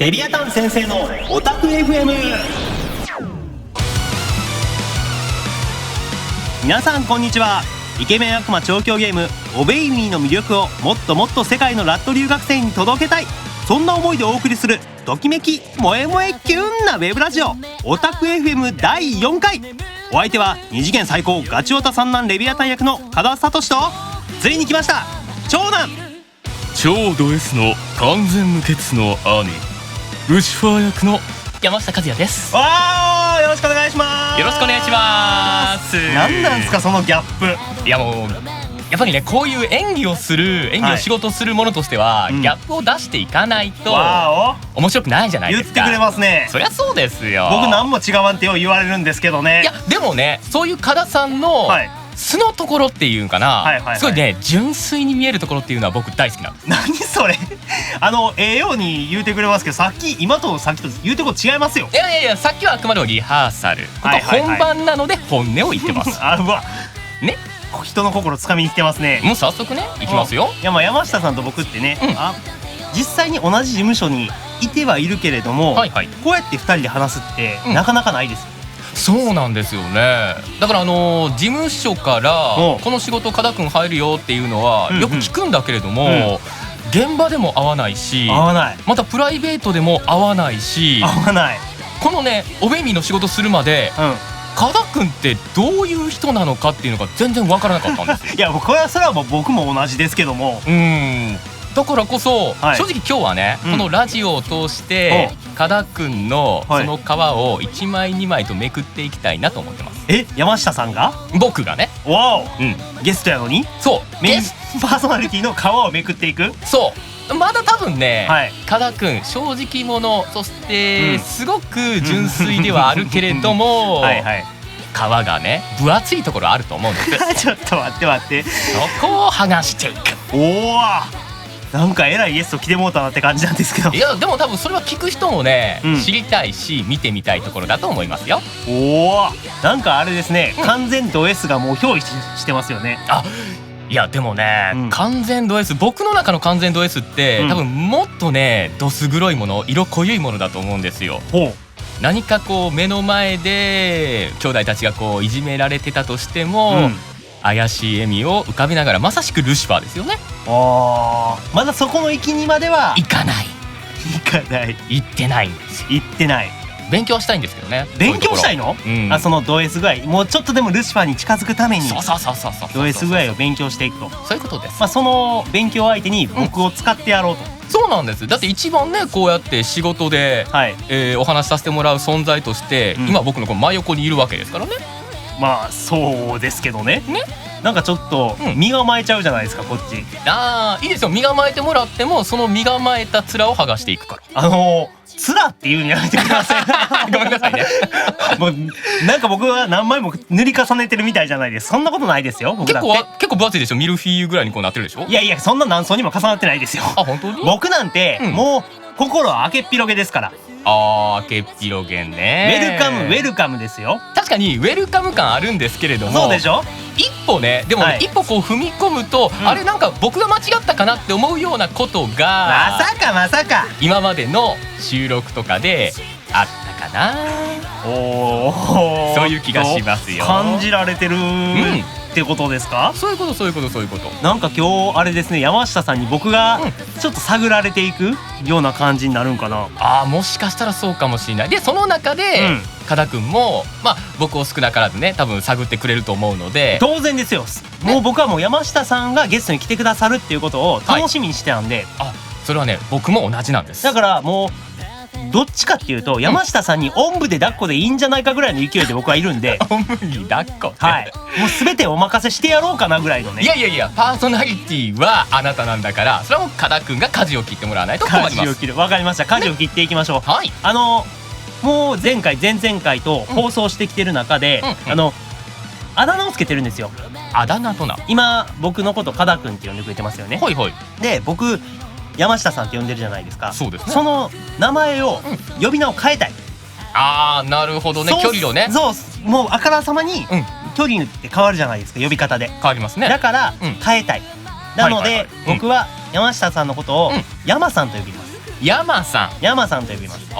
レビアタン先生のオタク FM。 皆さんこんにちは。イケメン悪魔調教ゲームオベイミーの魅力をもっともっと世界のラット留学生に届けたい、そんな思いでお送りするときめき萌え萌えキュンなウェブラジオオタク FM 第4回。お相手は二次元最高ガチオタ三男レビアタン役の加田聡と、ついに来ました長男超ド S の完全無欠の兄ルシファー役の山下和也です。わー、よろしくお願いします。よろしくお願いします。何なんですかそのギャップ。いやもうやっぱりね、こういう演技を仕事するものとしては、ギャップを出していかないと面白くないじゃないですか。言ってくれますね。そりゃそうですよ。僕何も違わんってよう言われるんですけどね。いやでもね、そういう加田さんの素のところっていうんかな、すごいね純粋に見えるところっていうのは僕大好きなの。何それように言うてくれますけど、今とさっきと言うてこと違いますよ。いやさっきはあくまでもリハーサル、ここは本番なので本音を言ってます。あ、うわね、人の心つかみに来てますね。もう早速ねいきますよ。いや、まあ山下さんと僕ってね、実際に同じ事務所にいてはいるけれども、こうやって2人で話すってなかなかないですよ。そうなんですよね。だから事務所からこの仕事加田くん入るよっていうのはよく聞くんだけれども、現場でも会わないし、またプライベートでも会わないし、このねおべみの仕事するまで、加田くんってどういう人なのかっていうのが全然わからなかったんですよ。いや、これはそれはもう僕も同じですけども、だからこそ、正直今日はね、このラジオを通して加田くんのその皮を1枚2枚とめくっていきたいなと思ってます。山下さんが？僕がね。わお、ゲストやのに？そうメインパーソナリティの皮をめくっていく？そうまだ多分ね、加田くん正直者、そしてすごく純粋ではあるけれども皮がね分厚いところあると思うんです。ちょっと待ってそこを剥がしていく。おお、なんかえらいゲスト来てもうたなって感じなんですけど。いやでも多分それは聞く人もね、知りたいし見てみたいところだと思いますよ。おお、なんかあれですね、完全ド S がもう憑依してますよね。いやでもね、完全ド S、僕の中の完全ド S って、多分もっとねどす黒いもの、色濃いものだと思うんですよ。何かこう目の前で兄弟たちがこういじめられてたとしても、怪しい笑みを浮かべながら、まさしくルシファーですよね。まだそこの域にまでは行かない。行ってないんですよ。行ってない。勉強したいんですけどね。勉強したいの？そのド S 具合、もうちょっとでもルシファーに近づくためにド S 具合を勉強していくと。そういうことです。その勉強相手に僕を使ってやろうと。そうなんです。だって一番ねこうやって仕事でお話しさせてもらう存在として今僕のこの真横にいるわけですからね。まあそうですけどね。なんかちょっと身構えちゃうじゃないですか、こっち。いいですよ、身構えてもらってもその身構えた面を剥がしていくから。面っていうのやめてください。ごめんなさいね。もうなんか僕は何枚も塗り重ねてるみたいじゃないです。そんなことないですよ。僕だって結構分厚いでしょ。ミルフィーユぐらいにこうなってるでしょ。いやそんな何層にも重なってないですよ。本当に？僕なんてもう心は明けっぴろげですから。明けっぴろげね。ウェルカムですよ。確かにウェルカム感あるんですけれども、そうでしょ。一歩ね、でも一歩こう踏み込むと、あれなんか僕が間違ったかなって思うようなことがまさか今までの収録とかであったかな。そういう気がしますよ。感じられてるってことですか？そういうこと。なんか今日あれですね、山下さんに僕がちょっと探られていくような感じになるんかな。もしかしたらそうかもしれない。でその中で加田くんも僕を少なからずね多分探ってくれると思うので。当然ですよ。もう僕はもう山下さんがゲストに来てくださるっていうことを楽しみにしてたんで。それはね僕も同じなんです。だからもうどっちかっていうと山下さんにおんぶで抱っこでいいんじゃないかぐらいの勢いで僕はいるんで。おんぶに抱っこ、もう全てお任せしてやろうかなぐらいのね。いやパーソナリティはあなたなんだから、それはもう加田くんが舵を切ってもらわないと困ります。わかりました。舵を切っていきましょう。もう前回前々回と放送してきてる中であだ名をつけてるんですよ。あだ名とな。今僕のこと加田くんって呼んでくれてますよね。で僕山下さんって呼んでるじゃないですか。そうですね。その名前を呼び名を変えたい。なるほどね。距離をね。そうもうあからさまに距離って変わるじゃないですか、呼び方で。変わりますね。だから変えたい。なので僕は山下さんのことを山さんと呼びます。山さん。山さんと呼びます。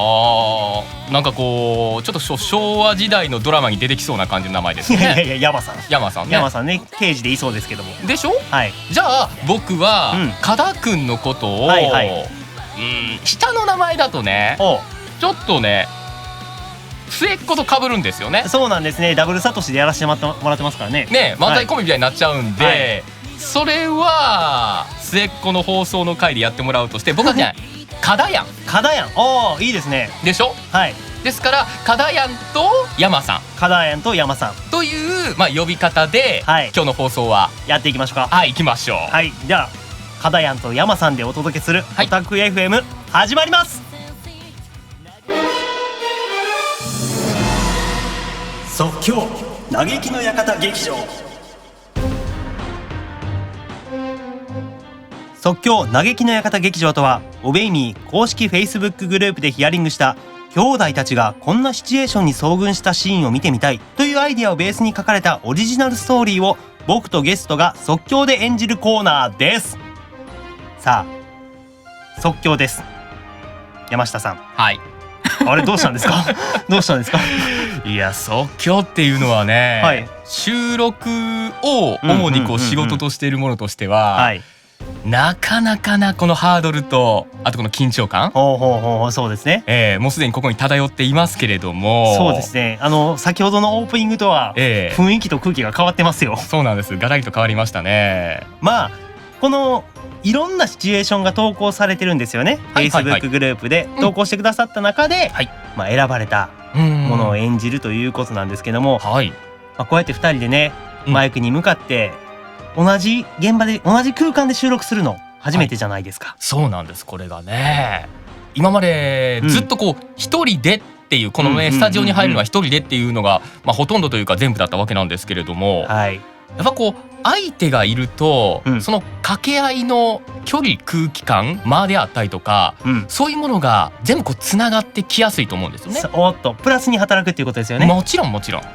なんかこうちょっと昭和時代のドラマに出てきそうな感じの名前ですいやいやね。いや、山さん。山さんね。山さんね、刑事でいそうですけども。でしょ。はい。じゃあ僕はうん加田くんのことを、はいはい下の名前だとねおう、ちょっとね末っ子と被るんですよね。そうなんですね。ダブルサトシでやらせてもらってますからね。ね、漫才コンビみたいになっちゃうんで、それは末っ子の放送の回でやってもらうとして、僕はね加田やんカダヤン。おお、いいですね。でしょ。はい。ですから加田やんと山さんカダヤンと山さんという、呼び方で、はい今日の放送はやっていきましょうか。はい行きましょう。はい。じゃあカダヤンと山さんでお届けするはいオタク FM 始まります。即興嘆きの館劇場。即興嘆きの館劇場とは、オベイミー公式 Facebook グループでヒアリングした兄弟たちがこんなシチュエーションに遭遇したシーンを見てみたいというアイデアをベースに書かれたオリジナルストーリーを僕とゲストが即興で演じるコーナーです。さあ、即興です。山下さん、はいあれどうしたんですか？どうしたんですか？いや即興っていうのはね、はい収録を主にこう仕事としているものとしては、はい。なかなかなこのハードルと、あとこの緊張感、ほうほうほう、そうですね。もうすでにここに漂っていますけれども。そうですね。先ほどのオープニングとは雰囲気と空気が変わってますよ。そうなんです。ガラリと変わりましたね。まあこのいろんなシチュエーションが投稿されてるんですよね。はいはいはい Facebook グループで投稿してくださった中で、はい選ばれたものを演じるということなんですけども、はいこうやって2人でね、うんマイクに向かって同じ現場で同じ空間で収録するの初めてじゃないですか。そうなんです。これがね、今までずっとこう一人でっていう、このねスタジオに入るのは一人でっていうのが、ほとんどというか全部だったわけなんですけれども、はい。やっぱこう相手がいると、うんその掛け合いの距離、空気感、間であったりとか、うん。そういうものが全部こうつながってきやすいと思うんですよね。おっとプラスに働くっていうことですよね。もちろんもちろん。じ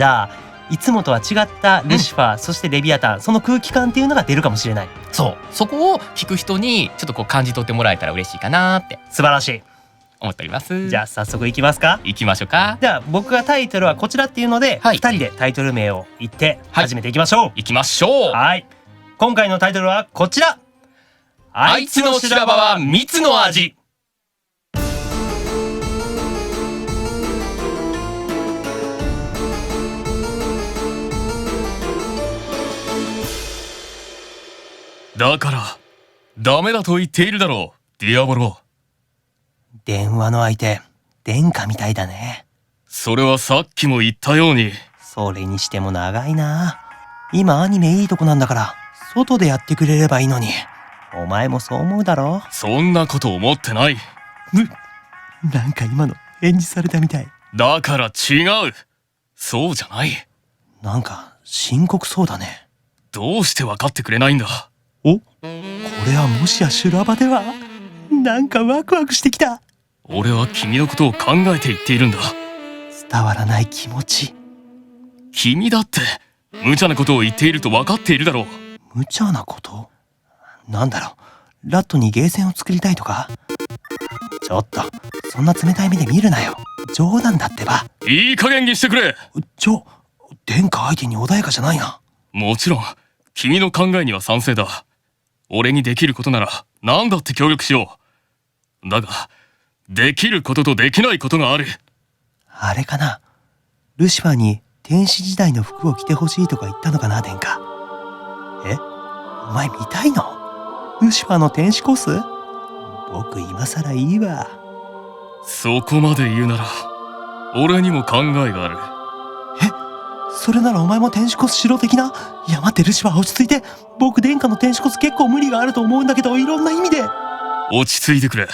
ゃあいつもとは違ったルシファー、そしてレビアタン、その空気感っていうのが出るかもしれない。そこを聞く人にちょっとこう感じ取ってもらえたら嬉しいかなって素晴らしい。思っております。じゃあ早速いきますか。行きましょうか。じゃあ僕がタイトルはこちらっていうので、はい2人でタイトル名を言ってはい始めていきましょう。行きましょう。はい。今回のタイトルはこちら。あいつの修羅場は蜜の味。だからダメだと言っているだろう、ディアボロ。電話の相手、殿下みたいだね。それはさっきも言ったように。それにしても長いな。今アニメいいとこなんだから外でやってくれればいいのに。お前もそう思うだろ？そんなこと思ってない。なんか今の演じされたみたい。だから違う。そうじゃない。なんか深刻そうだね。どうして分かってくれないんだ。お、これはもしや修羅場では？なんかワクワクしてきた。俺は君のことを考えて言っているんだ。伝わらない気持ち。君だって無茶なことを言っていると分かっているだろう。無茶なこと？なんだろう、ラットにゲーセンを作りたいとか？ちょっとそんな冷たい目で見るなよ。冗談だってば。いい加減にしてくれ。殿下相手に穏やかじゃないな。もちろん君の考えには賛成だ。俺にできることなら何だって協力しよう。だができることとできないことがある。あれかな、ルシファーに天使時代の服を着てほしいとか言ったのかな、殿下。お前見たいの？ルシファーの天使コス？僕今更いいわ。そこまで言うなら俺にも考えがある。それならお前も天使コスしろ的な？いや待って、ルシファー落ち着いて。僕殿下の天使コス結構無理があると思うんだけど、いろんな意味で。落ち着いてくれ。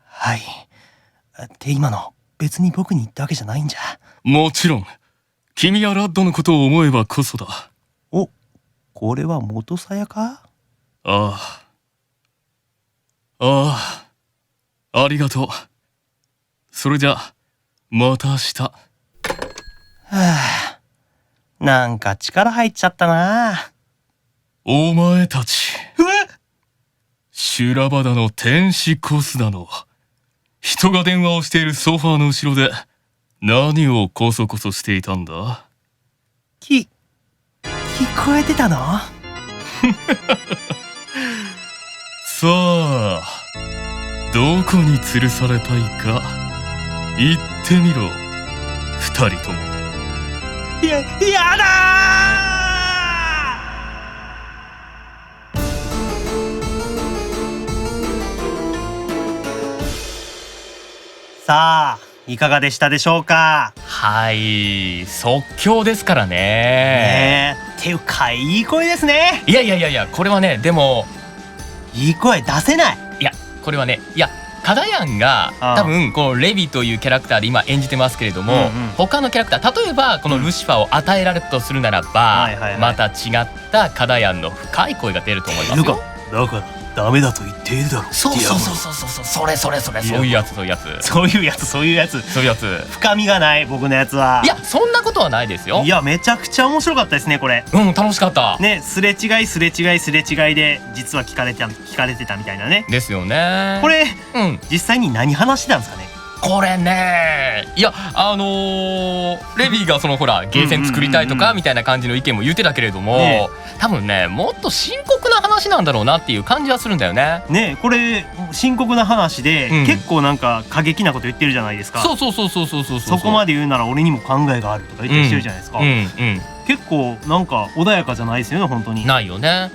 はい。って今の別に僕に言ったわけじゃないんじゃ。もちろん君やラッドのことを思えばこそだ。お、これは元さやか？ああ、ありがとう。それじゃまた明日。はあ、なんか力入っちゃったな。お前たち修羅場だの天使コスだの人が電話をしているソファーの後ろで何をこそこそしていたんだ？聞こえてたの？さあ、どこに吊るされたいか言ってみろ、二人とも。やだー！さあ、いかがでしたでしょうか？はい、即興ですからね。っていうか、いい声ですね。いや、これはね、でもいい声出せない。いや、これはね、カダヤンが多分このレビというキャラクターで今演じてますけれども、他のキャラクター、例えばこのルシファーを与えられたとするならば、また違ったカダヤンの深い声が出ると思いますよ。だからダメだと言っているだろう。そう、それそういうやつ。深みがない、僕のやつは。いや、そんなことはないですよ。いや、めちゃくちゃ面白かったですね、これ。楽しかったね。すれ違いで実は聞かれてたみたいなね。ですよね。これ、実際に何話してたんですかね？これね、レビーがそのほらゲーセン作りたいとかみたいな感じの意見も言ってたけれども、多分ね、もっと深刻な話なんだろうなっていう感じはするんだよね。ね、これ深刻な話で、結構なんか過激なこと言ってるじゃないですか。そう。そこまで言うなら俺にも考えがあるとか言ってるじゃないですか。結構なんか穏やかじゃないですよね、本当に。ないよね。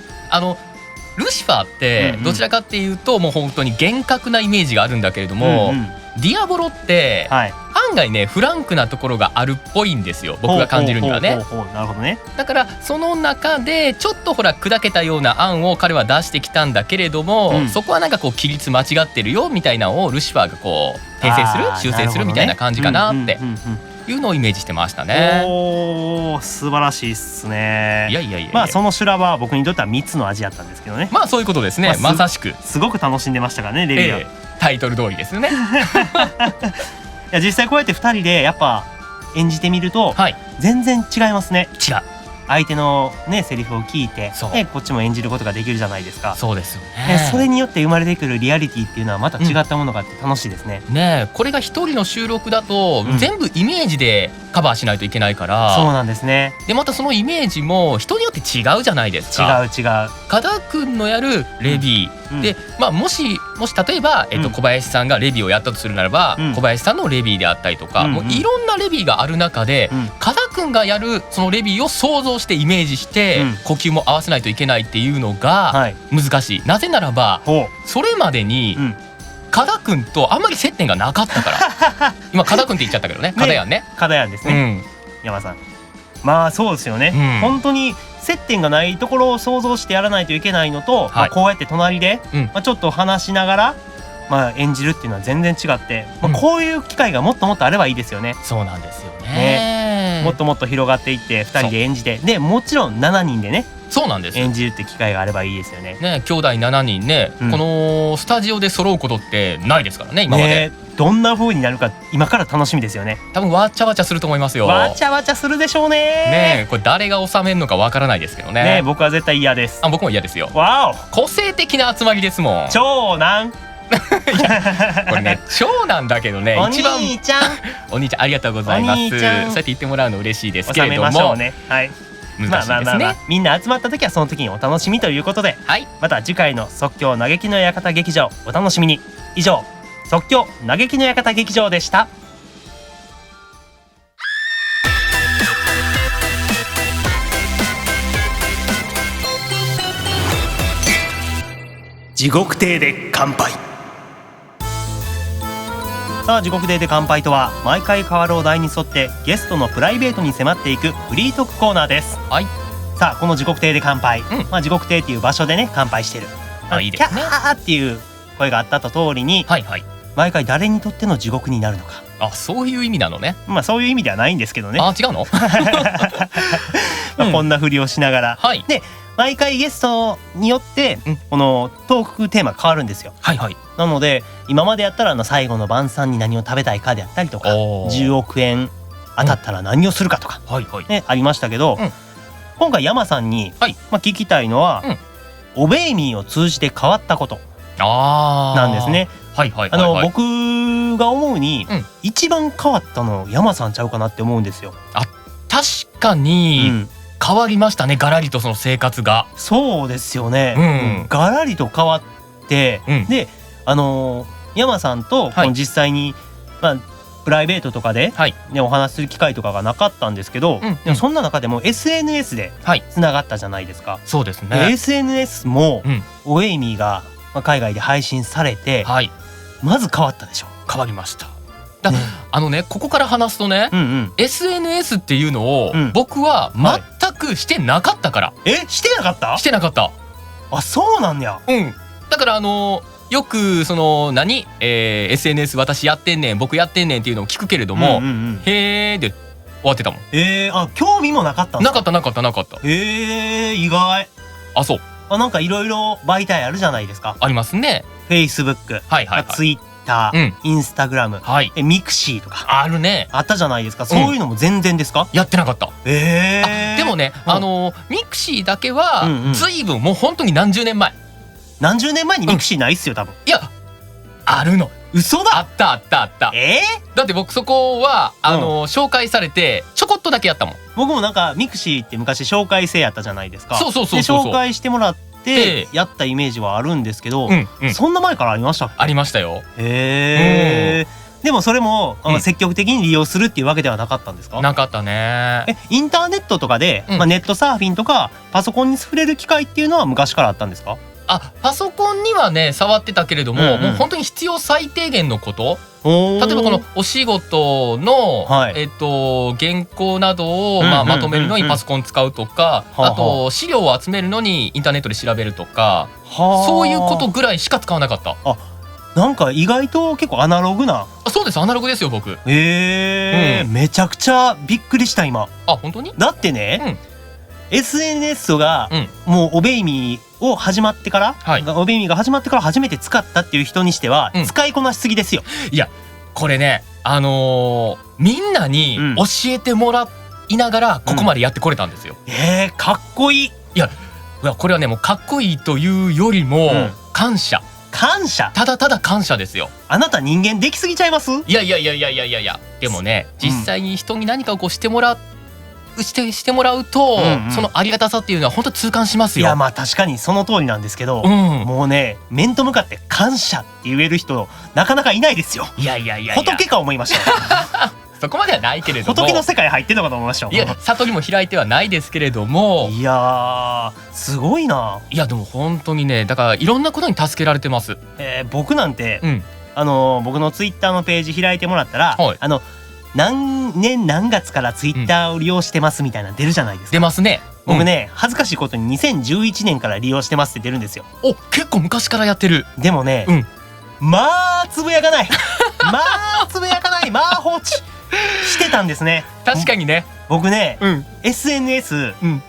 ルシファーってどちらかっていうともう本当に厳格なイメージがあるんだけれども、ディアボロって案外ねフランクなところがあるっぽいんですよ、僕が感じるにはね。なるほどね。だからその中でちょっとほら砕けたような案を彼は出してきたんだけれども、そこはなんかこう規律間違ってるよみたいなのをルシファーがこう訂正する修正するみたいな感じかなっていうのをイメージしてましたね。素晴らしいっすね。いや、まあその修羅場は僕にとっては3つの味だったんですけどね。まあそういうことですね。まさしくすごく楽しんでましたからね、レビューは。タイトル通りですよね。いや、実際こうやって2人でやっぱ演じてみると、全然違いますね。違う。相手のねセリフを聞いて、こっちも演じることができるじゃないですか。そうですよね。それによって生まれてくるリアリティっていうのはまた違ったものがあって楽しいですね。これが一人の収録だと全部イメージでカバーしないといけないから。そうなんですね。でまたそのイメージも人によって違うじゃないですか。違う。カダ君のやるレビーで、もし例えば小林さんがレビーをやったとするならば、小林さんのレビーであったりとか、もういろんなレビーがある中で、カダ君がやるそのレビーを想像してイメージして呼吸も合わせないといけないっていうのが難しい。なぜならばそれまでにカダ君とあんまり接点がなかったから。今カダ君って言っちゃったけどね。カダヤンね。カダヤンですね。山さん。まあそうですよね。本当に接点がないところを想像してやらないといけないのと、こうやって隣でちょっと話しながら演じるっていうのは全然違って、こういう機会がもっともっとあればいいですよね。そうなんですよね。もっともっと広がっていって2人で演じて、でもちろん7人でね。そうなんです。演じるって機会があればいいですよね。兄弟7人ね、このスタジオで揃うことってないですからね、今まで。どんな風になるか今から楽しみですよね。多分わちゃわちゃすると思いますよ。わちゃわちゃするでしょうね。これ誰が収めるのかわからないですけどね。僕は絶対嫌です。僕も嫌ですよ。わお、個性的な集まりですもん。長男。これね、長男だけどね、お兄ちゃんお兄ちゃんありがとうございます。そうやって言ってもらうの嬉しいですけれども、収めましょうね。難しいですね。みんな集まった時はその時にお楽しみということで、また次回の即興嘆きの館劇場お楽しみに。以上、即興嘆きの館劇場でした。地獄亭で乾杯。さあ、地獄亭で乾杯とは毎回変わるお題に沿ってゲストのプライベートに迫っていくフリートークコーナーです。さあ、この地獄亭で乾杯、地獄亭っていう場所でね乾杯してる。いいですね。キャーっていう声があったと通りに、毎回誰にとっての地獄になるのか。そういう意味なのね。そういう意味ではないんですけどね。違うの？こんなふりをしながら、で毎回ゲストによってこのトークテーマ変わるんですよ。なので今までやったら最後の晩餐に何を食べたいかであったりとか、10億円当たったら何をするかとかありましたけど、今回山さんに聞きたいのはオベイミーを通じて変わったことなんですね。僕が思うに、うん一番変わったの山さんちゃうかなって思うんですよ。確かうにん、変わりましたね、ガラリとその生活が。そうですよね、うんガラリと変わって、うんで山さんとはい実際に、まあ、プライベートとかで、はいね、お話しする機会とかがなかったんですけど、うんでもそんな中でも SNS ではいつながったじゃないですか。そうですでね。 SNS も、うんオェイミーが、まあ、海外で配信されて、はい、まず変わったでしょ。変わりました。だねここから話すとね、うんうん、SNS っていうのをうん僕は全くしてなかったから、してなかったしてなかった。あ、そうなんや。うん。だからよくそのSNS 私やってんねん、僕やってんねんっていうのを聞くけれども、うんうんうん、へーで終わってたもん。あ、興味もなかったんですか。なかったなかったなかった。意外。あ、そう、なんかいろいろ媒体あるじゃないですか。ありますね。 Facebook、はいはいはい。 Twitter、うんInstagram、はい。ミクシーとかあるね。あったじゃないですか。そういうのも全然ですか。やってなかった。あ、でもね、うんミクシーだけはうんうんずいぶんもう本当に何十年前。何十年前にミクシーないっすよ多分。いや、あるの。嘘だ。あったあったあった。だって僕そこは紹介されてちょこっとだけやったもん。僕もなんかミクシーって昔紹介制やったじゃないですか。そうそうそうでそうそう。紹介してもらってやったイメージはあるんですけど、うんうん。そんな前からありましたっありましたよ。け。でもそれもうん積極的に利用するっていうわけではなかったんですか。なかったね。インターネットとかで、うんまあ、ネットサーフィンとかパソコンに触れる機会っていうのは昔からあったんですか。あ、パソコンにはね触ってたけれども、うんうんもう本当に必要最低限のこと。例例えばこのお仕事の、はい原稿などを、うんうんうんうんまとめるのにパソコン使うとか、はあはああと資料を集めるのにインターネットで調べるとか、そういうことぐらいしか使わなかった。なんか意外と結構アナログな。あ、そうです、アナログですよ僕。めちゃくちゃびっくりした今。あ、本当に？だってね、SNS がもうオベイミーを始まってから、はいオベイミーが始まってから初めて使ったっていう人にしては、うん使いこなしすぎですよ。いや、これね、みんなにうん教えてもらいながらここまでやってこれたんですよ。かっこいい。いや、これはねもうかっこいいというよりも、うん感謝。感謝。ただただ感謝ですよ。あなた人間できすぎちゃいます。いやいやいやいやいやいやいや。でもね、実際に人に何かをこうしてもらうと、うんうんそのありがたさっていうのは本当痛感しますよ。いやまあ確かにその通りなんですけど、うん。もうね面と向かって感謝って言える人なかなかいないですよ。いやいやいやいや。仏か思いましたそこまではないけれども。仏の世界入ってんのかと思いましたよ。いや、悟りも開いてはないですけれども。いやーすごいな。いやでも本当にね、だからいろんなことに助けられてます。僕なんて、うん。僕のツイッターのページ開いてもらったら、はい何年何月からツイッターを利用してますみたいなの出るじゃないですか。出ますね。僕ね、恥ずかしいことに2011年から利用してますって出るんですよ。お、結構昔からやってる。でもね、うんまあつぶやかないまあつぶやかない、まあ放置してたんですね。確かにね。僕ね、うん。 SNS うん。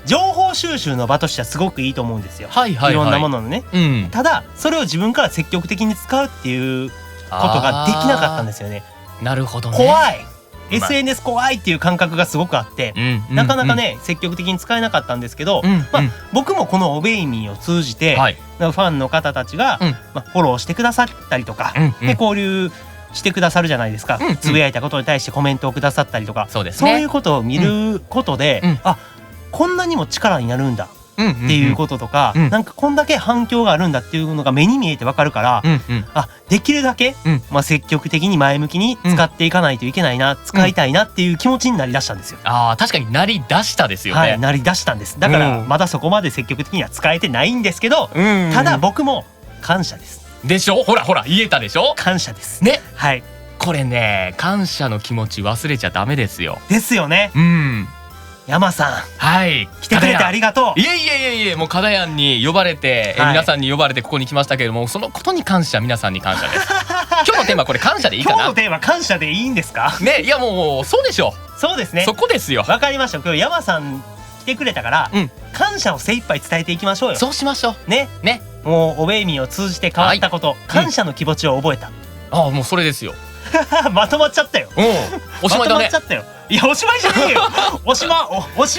情報収集の場としてはすごくいいと思うんですよ。はいはいはい。いろんなもののね。うん。ただそれを自分から積極的に使うっていうことができなかったんですよね。なるほどね。怖い、まあ SNS 怖いっていう感覚がすごくあって、なかなかね、積極的に使えなかったんですけど、うん。まあ僕もこのオベイミーを通じて、はい。ファンの方たちが、うんフォローしてくださったりとか、うん。で交流してくださるじゃないですか、うんつぶやいたことに対してコメントをくださったりとか、そうですね。そういうことを見ることで、うんこんなにも力になるんだうん。っっていうこととか、うんなんかこんだけ反響があるんだっていうのが目に見えてわかるから、うんうん。できるだけ、うん積極的に前向きに使っていかないといけないな、使いたいなっていう気持ちになりだしたんですよ。ああ、確かになりだしたですよね。はい、なりだしたんです。だからうんまだそこまで積極的には使えてないんですけど、うん。ただ僕も感謝です。でしょ、ほらほら言えたでしょ。感謝です。ね。はい。これね、感謝の気持ち忘れちゃダメですよ。ですよね。うん。山さんはい。来てくれてありがとう。いえいえいえいえ、もうかだやんに呼ばれて、はい皆さんに呼ばれてここに来ましたけれども、そのことに感謝、皆さんに感謝です今日のテーマこれ感謝でいいかな今日のテーマ感謝でいいんですか。ね。いやもうそうでしょそうですねそ。こですよ。わかりました。今日山さん来てくれたから、うん感謝を精一杯伝えていきましょうよ。そうしましょうね。ね。もうオベイミーを通じて変わったこと、感謝の気持ちを覚えた。ああ、もうそれですよ。まとまっちゃったよ。おしまいだね。まとまっちゃったよ。いやおしまいじゃねえよ。押し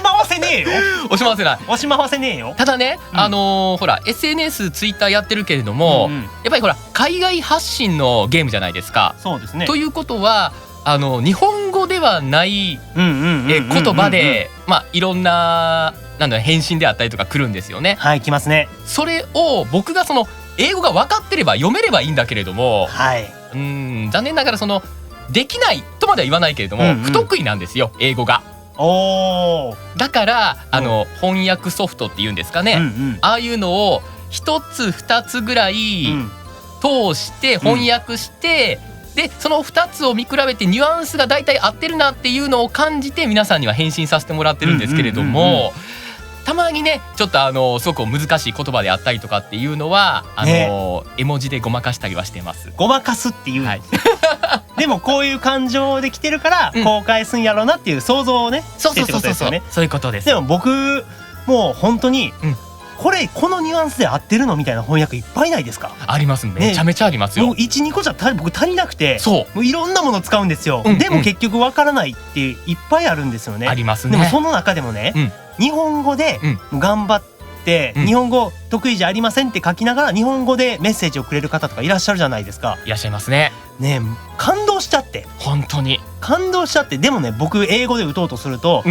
まわせねえよ。おしまわせない。押しまわせねえよ。ただね、ほら SNS ツイッターやってるけれども、やっぱりほら海外発信のゲームじゃないですか。そうですね。ということは日本語ではない言葉でいろんな返信であったりとか来るんですよね。はい、来ますね。それを僕がその英語が分かってれば読めればいいんだけれども、はい、残念ながらそのできないとまでは言わないけれども、不得意なんですよ英語が。だから翻訳ソフトっていうんですかね、ああいうのを1つ2つぐらい通して翻訳して、でその2つを見比べてニュアンスが大体合ってるなっていうのを感じて皆さんには返信させてもらってるんですけれども、たまにねちょっとすごく難しい言葉であったりとかっていうのは絵文字でごまかしたりはしてます。ごまかすっていう、でもこういう感情で来てるから公開すんやろうなっていう想像をねしてってことですよね。そういうことです。でも僕もう本当にこのニュアンスで合ってるのみたいな翻訳いっぱいないですか？あります。めちゃめちゃありますよ。もう 1,2 個じゃ僕足りなくて、そうもういろんなもの使うんですよ。でも結局わからないっていっぱいあるんですよね。ありますね。でもその中でもね、日本語で頑張って日本語得意じゃありませんって書きながら日本語でメッセージをくれる方とかいらっしゃるじゃないですか。いらっしゃいますね。ね、感動しちゃって、本当に感動しちゃって。でもね僕英語で打とうとすると、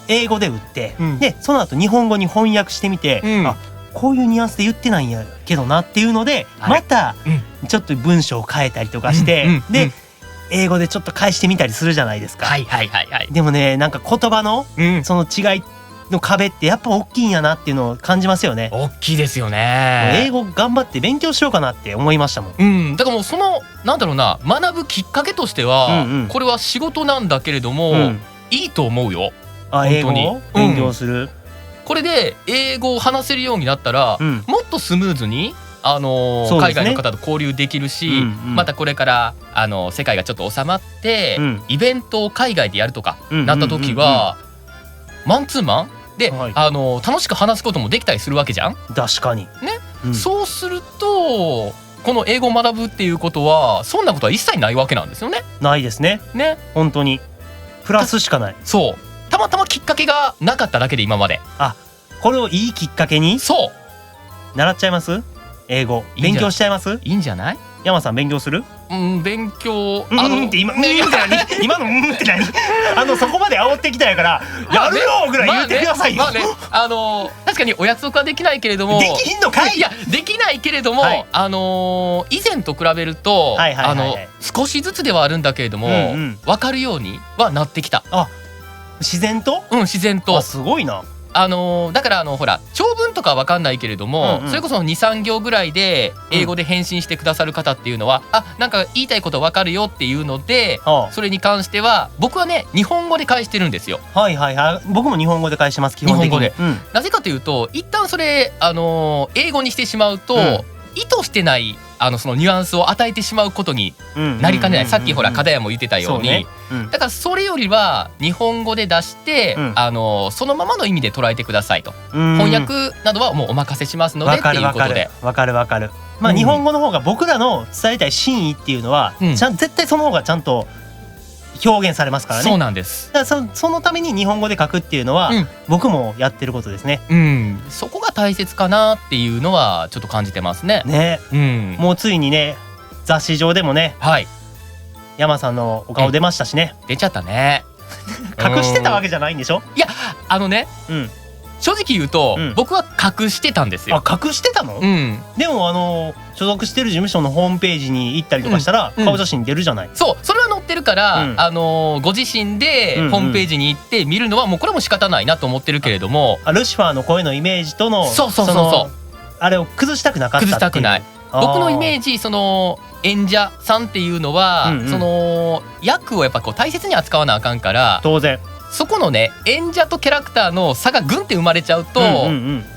英語で打って、でその後日本語に翻訳してみて、あこういうニュアンスで言ってないんやけどなっていうので、またちょっと文章を変えたりとかして、で英語でちょっと返してみたりするじゃないですか。でもねなんか言葉のその違いの壁ってやっぱ大きいんやなっていうのを感じますよね。大きいですよね。英語頑張って勉強しようかなって思いましたもん。だからもうそのなんだろうな、学ぶきっかけとしては、これは仕事なんだけれども、いいと思うよ。英語を勉強する、これで英語を話せるようになったら、もっとスムーズに海外の方と交流できるし、またこれから世界がちょっと収まって、イベントを海外でやるとかなった時はマンツーマンで、楽しく話すこともできたりするわけじゃん。確かにね、そうするとこの英語を学ぶっていうことはそんなことは一切ないわけなんですよね。ないですね。本当にプラスしかない。そうたまたまきっかけがなかっただけで今まで。これをいいきっかけにそう習っちゃいます。英語勉強しちゃいます。いいんじゃない？山さん勉強する？勉強って今今のって何？そこまで煽ってきたやからやるよぐらい言ってくださいよ。確かにお約束はできないけれども、できひんのかい？いやできないけれども、以前と比べると少しずつではあるんだけれども分かるようにはなってきた。自然と？自然と。すごいな。だからほら長文とか分かんないけれども、それこそ 2,3 行ぐらいで英語で返信してくださる方っていうのは、なんか言いたいこと分かるよっていうので、それに関しては僕はね日本語で返してるんですよ。僕も日本語で返してます。基本的に。なぜかというと一旦それ英語にしてしまうと、意図してないそのニュアンスを与えてしまうことになりかねない。さっきほら片山も言ってたように、だからそれよりは日本語で出して、そのままの意味で捉えてくださいと、翻訳などはもうお任せしますのでっていうことで。わかる。日本語の方が僕らの伝えたい真意っていうのは、絶対その方がちゃんと表現されますからね。そうなんです。だからそのために日本語で書くっていうのは、僕もやってることですね。そこが大切かなっていうのはちょっと感じてますね。もうついにね雑誌上でもね、山さんのお顔出ましたしね。出ちゃったね。隠してたわけじゃないんでしょ？いや正直言うと、僕は隠してたんですよ。隠してたの？でも所属してる事務所のホームページに行ったりとかしたら、顔写真出るじゃない。それは載ってるから、ご自身でホームページに行って見るのはもうこれも仕方ないなと思ってるけれども、ルシファーの声のイメージとのあれを崩したくなかったっていう。崩したくない。僕のイメージ演者さんっていうのは、その役をやっぱこう大切に扱わなあかんから、当然そこのね演者とキャラクターの差がグンって生まれちゃうと、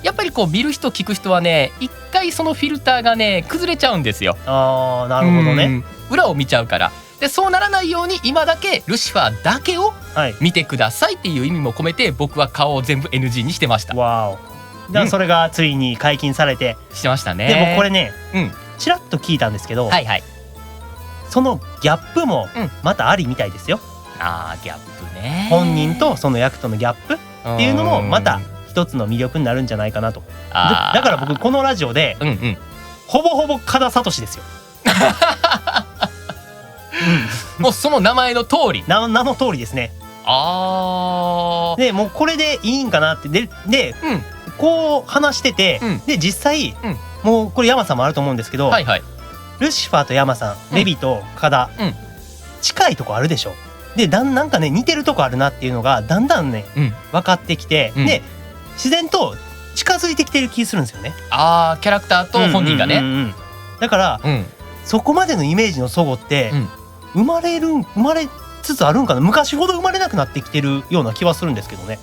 やっぱりこう見る人聞く人はね一回そのフィルターがね崩れちゃうんですよ。なるほどね。裏を見ちゃうから。でそうならないように今だけルシファーだけを見てくださいっていう意味も込めて、僕は顔を全部 NG にしてました。だからそれがついに解禁されてしてましたね。でもこれねちらっと聞いたんですけど、そのギャップもまたありみたいですよ。あーギャップね。本人とその役とのギャップっていうのもまた一つの魅力になるんじゃないかなと。だから僕このラジオでほぼほぼ岡田聡ですよ。もうその名前の通り。名の通りですね。でもうこれでいいんかなってで、こう話してて、で実際、もうこれ山さんもあると思うんですけど、ルシファーと山さん、レビと岡田、近いとこあるでしょ。でなんかね似てるとこあるなっていうのがだんだんね、分かってきて、で自然と近づいてきてる気するんですよね。キャラクターと本人がね。だから、そこまでのイメージの齟齬って、生まれつつあるんかな。昔ほど生まれなくなってきてるような気はするんですけどね。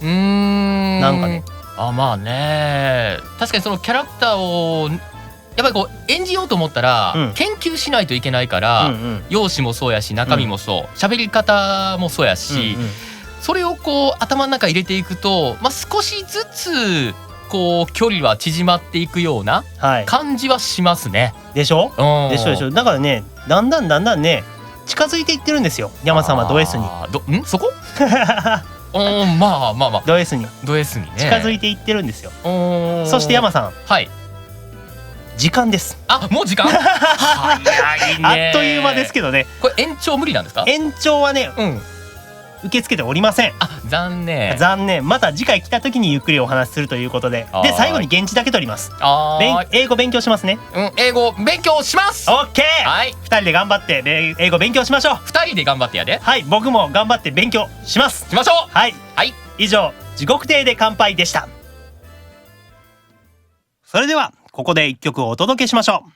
なんかね。まあね、確かにそのキャラクターをやっぱりこう演じようと思ったら、研究しないといけないから、容姿もそうやし中身もそう、喋り方もそうやし、それをこう頭の中入れていくと、少しずつこう距離は縮まっていくような感じはしますね。でしょ。でしょ。だからね、だんだんね近づいていってるんですよ。山さんはド S に。そこ？まあド S にね近づいていってるんですよ。そして山さん、時間です。もう時間？早いね。あっという間ですけどね。これ延長無理なんですか？延長はね、受け付けておりません。残念。また次回来た時にゆっくりお話しするということで、最後に現地だけ取ります。英語勉強しますね。英語勉強します。オッケー。2人で頑張って英語勉強しましょう。2人で頑張ってやで。はい、僕も頑張って勉強します。しましょう。はい。以上、地獄亭で乾杯でした。それではここで一曲お届けしましょう。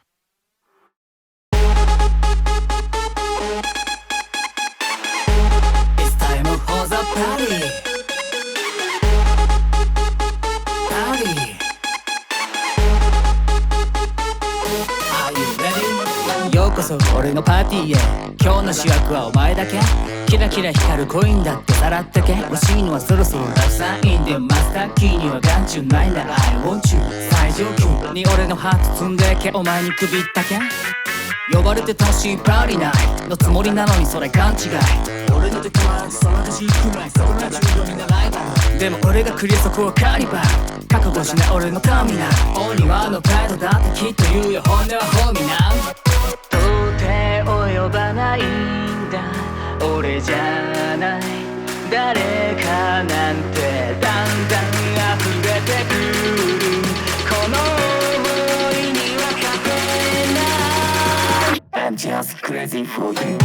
ようこそ俺のパーティーへ。今日の主役はお前だけ。キラキラ光るコインだってさらったけ。欲しいのはそろそろたくさんインディアンマスターキーには眼中ないなら I want you。 最上級に俺のハート積んでけ。お前に首ったけ。呼ばれて楽しいパーティーナイトのつもりなのにそれ勘違い。俺の時は騒がしくない。そこら中度になライバル。でも俺がクリアそこはカーニバル。覚悟しな俺のターミナル。お庭の態度だってきっと言うよ。本音はホーミナル。到底及ばないんだ俺じゃない。誰かなんてだんだん溢れてくる。この想いには勝てない。 I'm just crazy for you。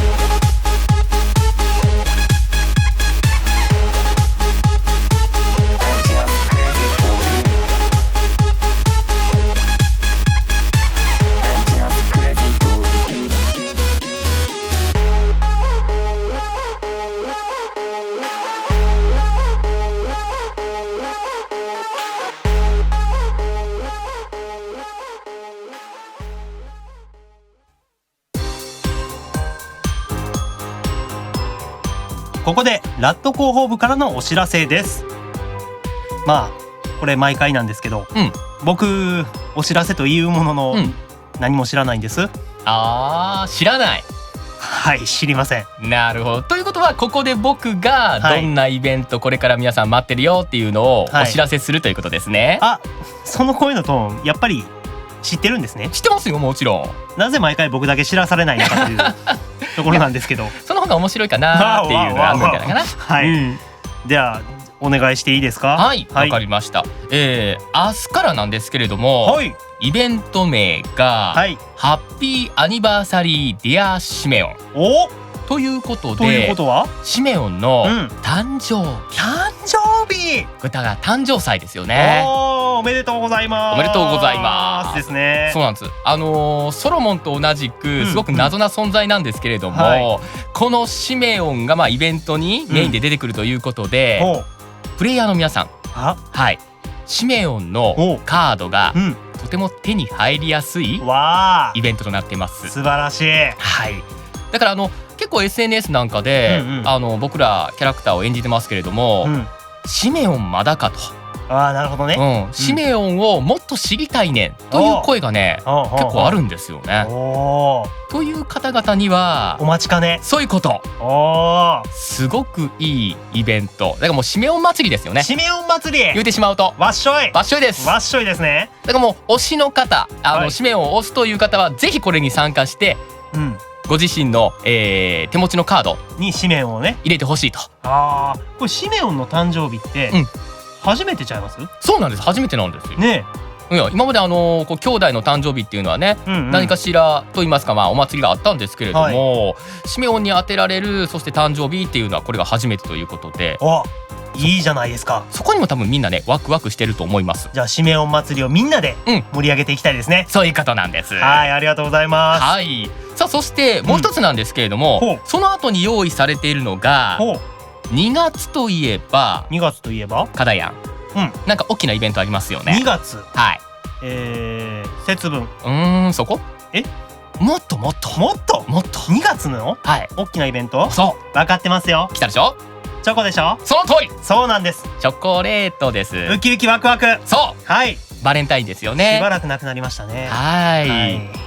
ここでラット広報部からのお知らせです。これ毎回なんですけど、僕お知らせというものの、何も知らないんです。知らない。はい、知りません。なるほど。ということはここで僕がどんなイベントこれから皆さん待ってるよっていうのをお知らせするということですね。その声のトーンやっぱり知ってるんですね。知ってますよ、もちろん。なぜ毎回僕だけ知らされないのかというところなんですけどその方が面白いかなっていうのがあるんじゃないかな。ではお願いしていいですか。はい、わかりました。明日からなんですけれども、イベント名が、ハッピーアニバーサリーディアシメオンということで、シメオンの誕生日、これだから誕生祭ですよね。おめでとうございます。おめでとうございますですね。そうなんです。ソロモンと同じくすごく謎な存在なんですけれども、このシメオンがイベントにメインで出てくるということで、プレイヤーの皆さん、シメオンのカードがとても手に入りやすいイベントとなっています。素晴らしい。だから結構 SNS なんかで、僕らキャラクターを演じてますけれども、シメオンまだかとああ、なるほどね。シメオンをもっと知りたいねんという声がね結構あるんですよね。という方々にはお待ちかね。そういうこと。すごくいいイベントだからもうシメオン祭りですよね。シメオン祭り言うてしまうとわっしょいわっしょいです。わっしょいですね。だからもう推しの方シメオンを推すという方はぜひこれに参加してご自身の手持ちのカードにシメオンをね入れてほしいと。これシメオンの誕生日って初めてちゃいます？そうなんです。初めてなんですよね。いや今までこう兄弟の誕生日っていうのはね、何かしらと言いますかお祭りがあったんですけれども、シメオンに当てられるそして誕生日っていうのはこれが初めてということで、いいじゃないですか。そこにも多分みんなねワクワクしてると思います。じゃあシメオン祭りをみんなで盛り上げていきたいですね。そういうことなんです。はい、ありがとうございます。はい。さあそしてもう一つなんですけれども、その後に用意されているのが2月といえばカダヤンなんか大きなイベントありますよね。2月はい節分そこもっと2月の大きなイベント。そう分かってますよ。来たでしょ。チョコでしょ。その通り。そうなんです。チョコレートです。ウキウキワクワク。そうはいバレンタインですよね。しばらくなくなりましたね。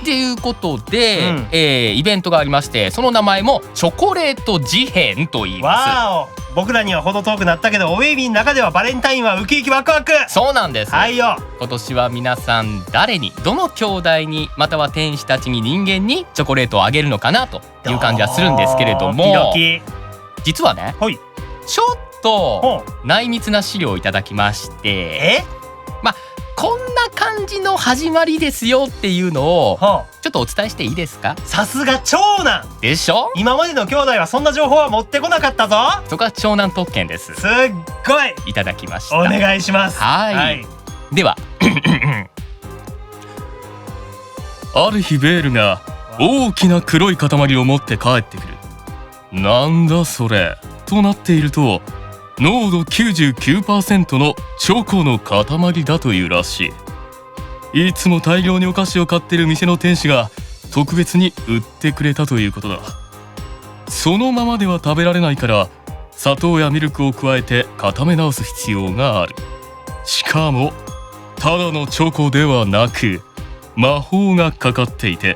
っていうことで、イベントがありまして、その名前もチョコレート事変と言います。僕らには程遠くなったけど、おウェイビーの中ではバレンタインはウキウキワクワク。そうなんです。はいよ。今年は皆さん誰に、どの兄弟に、または天使たちに、人間にチョコレートをあげるのかなという感じはするんですけれども、実はね、ちょっと内密な資料をいただきまして、こんな感じの始まりですよっていうのをちょっとお伝えしていいですか。さすが長男でしょ。今までの兄弟はそんな情報は持ってこなかったぞ。そこは長男特権です。すっごいいただきました。お願いします。ではある日ベールが大きな黒い塊を持って帰ってくる。なんだそれとなっていると、濃度 99% のチョコの塊だというらしい。いつも大量にお菓子を買ってる店の店主が特別に売ってくれたということだ。そのままでは食べられないから砂糖やミルクを加えて固め直す必要がある。しかもただのチョコではなく魔法がかかっていて、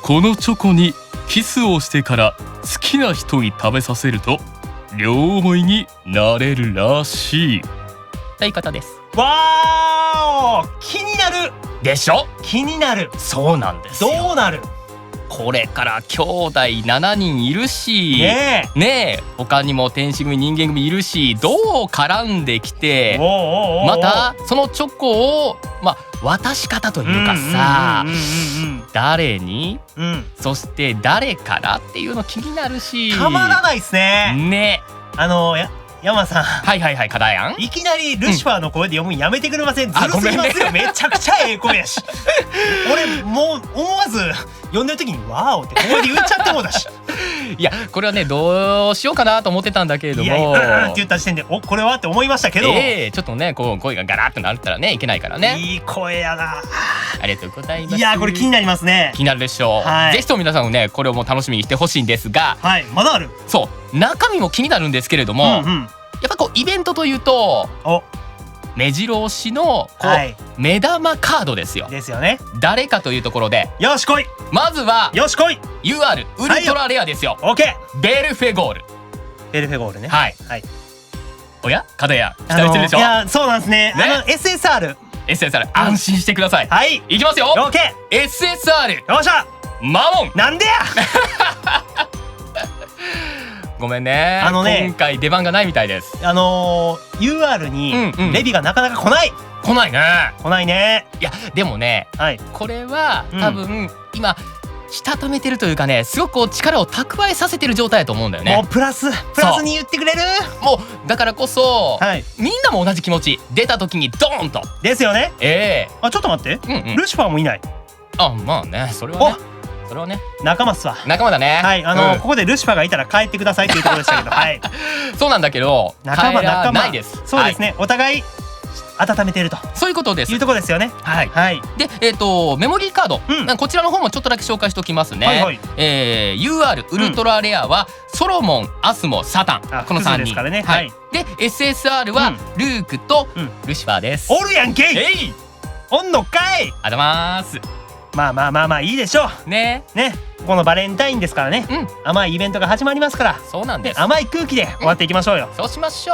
このチョコにキスをしてから好きな人に食べさせると両思いになれるらしいということです。わー、気になるでしょ。気になる。そうなんですよ。どうなる。これから兄弟7人いるしねえ、他にも天使組人間組いるし、どう絡んできて、またそのチョコを渡し方というかさ、誰に、そして誰からっていうの気になるし、たまらないっすね。ね、山さん、カダヤンいきなりルシファーの声で読むんやめてくれません？ずるすぎますよ。めちゃくちゃええ声やし俺もう思わず読んでる時にワーオって声で言っちゃってもうだしいやこれはねどうしようかなと思ってたんだけれども、って言った時点でこれはって思いましたけど、ちょっとねこう声がガラッとなったらねいけないからね。いい声やな。ありがとうございます。いやこれ気になりますね。気になるでしょう。ぜひとも皆さんもねこれをもう楽しみにしてほしいんですが、まだある。そう中身も気になるんですけれども、やっぱこうイベントというと目白押しのこう目玉カードですよ。ですよね。誰かというところで、よし来い。まずはよし来い。 UR ウルトラレアですよ。オッケー。ベルフェゴール。ベルフェゴールね。はい。おやカダヤン期待してるでしょ。いやそうなんですね。SSR 安心してください。はい。いきますよ。オッケー。SSR。よっしゃ。マモン。なんでやごめんね。今回出番がないみたいです。UR にレビがなかなか来ないね。いやでもね、これは多分今したためてるというかね、すごくこう力を蓄えさせてる状態だと思うんだよね。もうプラスに言ってくれる。もうだからこそ、みんなも同じ気持ち出た時にドーンとですよね。ちょっと待って、ルシファーもいない。まあね、それはね仲間っすわ。仲間だね。ここでルシファーがいたら帰ってくださいっていうところでしたけど、そうなんだけど仲間ないです。そうですね。お互い温めているとそういうことです。いうところですよね。はい、はい。で、メモリーカード、こちらの方もちょっとだけ紹介しておきますね。はいはい。UR ウルトラレアはソロモン、アスモ、サタン、この3人ですからね。はい。で SSR はルークとルシファーです。おるやんけい。おんのかい。あります。まあいいでしょうね。このバレンタインですからね、甘いイベントが始まりますから、そうなんです。甘い空気で終わっていきましょうよ。そうしましょ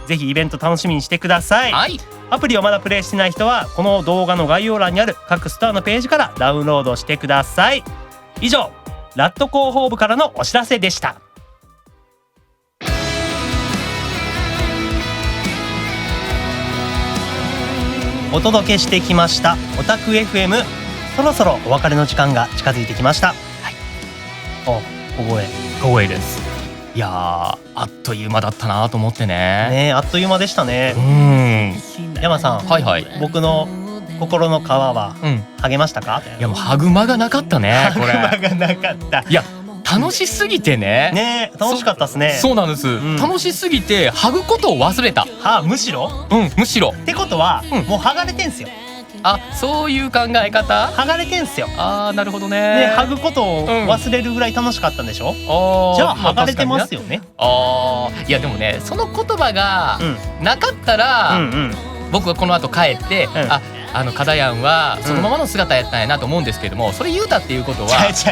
う。ぜひイベント楽しみにしてください。はい。アプリをまだプレイしてない人はこの動画の概要欄にある各ストアのページからダウンロードしてください。以上、ラット広報部からのお知らせでした。お届けしてきましたオタク FM、 そろそろお別れの時間が近づいてきました。はい。小声です。いやー、あっという間だったなと思ってね。あっという間でしたね。山さん、僕の心の皮は剥げましたか？いや、もう歯熊がなかったね。これ歯熊がなかった。いや、楽しすぎてね。楽しかったですね。そうなんです。楽しすぎて剥ぐことを忘れた。むしろ？むしろ。ってことは、もう剥がれてんすよ。あ、そういう考え方？剥がれてんすよ。ああ、なるほどね。剥ぐことを忘れるぐらい楽しかったんでしょ？じゃあ剥がれてますよね。いやでもね、その言葉がなかったら、僕はこの後帰って、カダヤンはそのままの姿やったんやなと思うんですけども、それ言うたっていうことは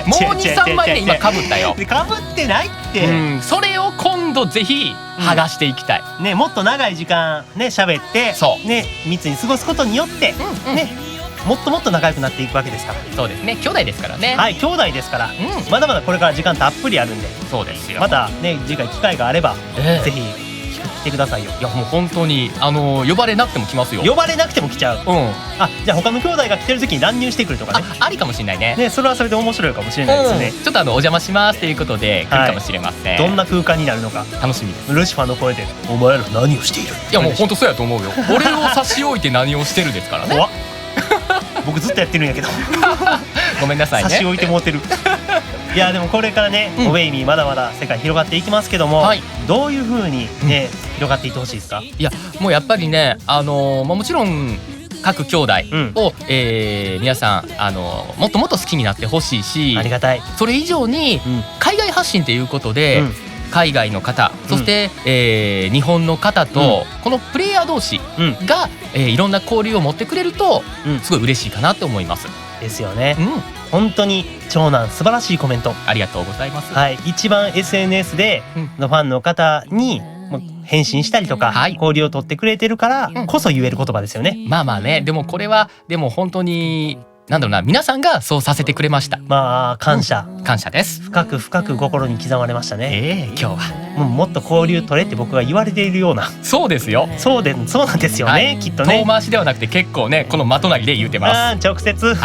もう 2,3 枚で今かぶったよ。かぶってないって。それを今度ぜひ剥がしていきたい。ね、もっと長い時間ね喋ってね、密に過ごすことによってね、もっともっと仲良くなっていくわけですから。そうですね、兄弟ですからね。はい、兄弟ですから、まだまだこれから時間たっぷりあるんで。そうですよ。またね、次回機会があればぜひ来てくださいよ。いや、もう本当に呼ばれなくても来ますよ。呼ばれなくても来ちゃう。じゃあ他の兄弟が来てる時に乱入してくるとかね。ありかもしれないね。それはそれで面白いかもしれないですね。ちょっとお邪魔しますということで来るかもしれません。どんな空間になるのか楽しみです。ルシファーの声で「お前ら何をしている」。いや、もう本当そうやと思うよ。俺を差し置いて何をしてるですからね。僕ずっとやってるんやけどごめんなさいね。差し置いてもうてる。いや、でもこれからね、オベイミーまだまだ世界広がっていきますけども、どういう風にね広がっていってほしいですか？いや、もうやっぱりね、もちろん各兄弟を皆さんもっともっと好きになってほしいし、ありがたい。それ以上に海外発信ということで、海外の方、そして日本の方とこのプレイヤー同士がいろんな交流を持ってくれるとすごい嬉しいかなと思います。ですよね。本当に長男、素晴らしいコメントありがとうございます。はい、一番 SNS でのファンの方に返信したりとか交流を取ってくれてるからこそ言える言葉ですよね。まあね、でもこれはでも本当になんだろうな、皆さんがそうさせてくれました。まあ感謝、感謝です。深く深く心に刻まれましたね。今日はもっと交流取れって僕が言われているような。そうですよ。そうなんですよね、きっとね。遠回しではなくて結構ね、このまとなりで言うてます。直接。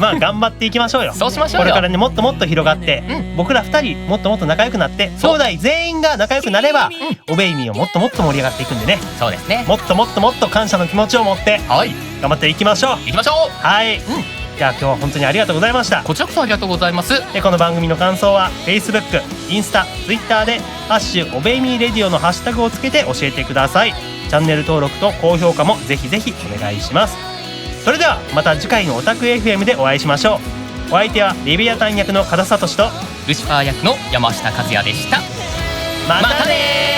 まあ頑張っていきましょうよ。そうしましょうよ。これからね、もっともっと広がって、僕ら2人もっともっと仲良くなって、兄弟全員が仲良くなればオベイミーをもっともっと盛り上がっていくんでね。そうですね。もっともっともっと感謝の気持ちを持って頑張っていきましょう。はい。じゃあ今日は本当にありがとうございました。こちらこそありがとうございます。この番組の感想は Facebook、インスタ、Twitter でハッシュオベイミーレディオのハッシュタグをつけて教えてください。チャンネル登録と高評価もぜひぜひお願いします。それではまた次回のオタク FM でお会いしましょう。お相手はレビアタン役の加田聡とルシファー役の山下和也でした。またね。